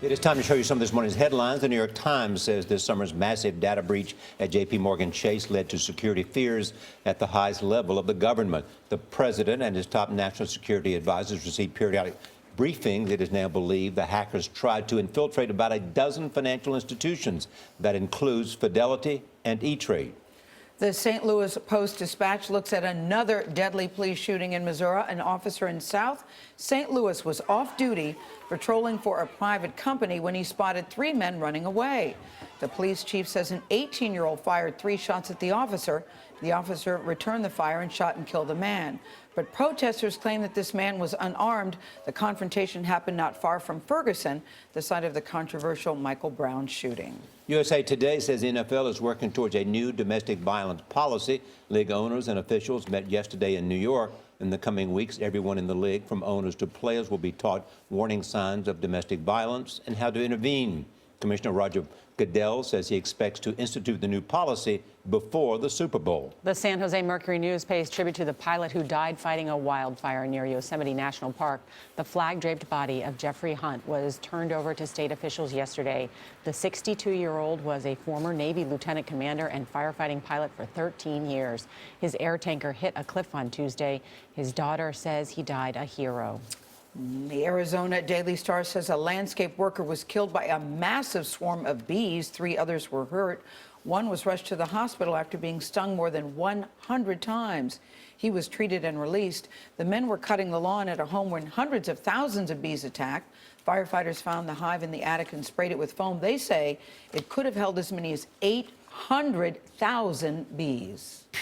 It is time to show you some of this morning's headlines. The New York Times says this summer's massive data breach at JP Chase led to security fears at the highest level of the government. The president and his top national security advisors received periodic briefings. It is now believed the hackers tried to infiltrate about a dozen financial institutions. That includes Fidelity and E-Trade. The St. Louis Post-Dispatch looks at another deadly police shooting in Missouri. An officer in South St. Louis was off duty patrolling for a private company when he spotted 3 men running away. The police chief says an 18-year-old fired 3 shots at the officer. The officer returned the fire and shot and killed a man. But protesters claim that this man was unarmed. The confrontation happened not far from Ferguson, the site of the controversial Michael Brown shooting. USA Today says the NFL is working towards a new domestic violence policy. League owners and officials met yesterday in New York. In the coming weeks, everyone in the league, from owners to players, will be taught warning signs of domestic violence and how to intervene. Commissioner Roger Goodell says he expects to institute the new policy before the Super Bowl. The San Jose Mercury News pays tribute to the pilot who died fighting a wildfire near Yosemite National Park. The flag-draped body of Jeffrey Hunt was turned over to state officials yesterday. The 62-year-old was a former Navy lieutenant commander and firefighting pilot for 13 years. His air tanker hit a cliff on Tuesday. His daughter says he died a hero. The Arizona Daily Star says a landscape worker was killed by a massive swarm of bees. 3 others were hurt. One was rushed to the hospital after being stung more than 100 times. He was treated and released. The men were cutting the lawn at a home when hundreds of thousands of bees attacked. Firefighters found the hive in the attic and sprayed it with foam. They say it could have held as many as 800,000 bees.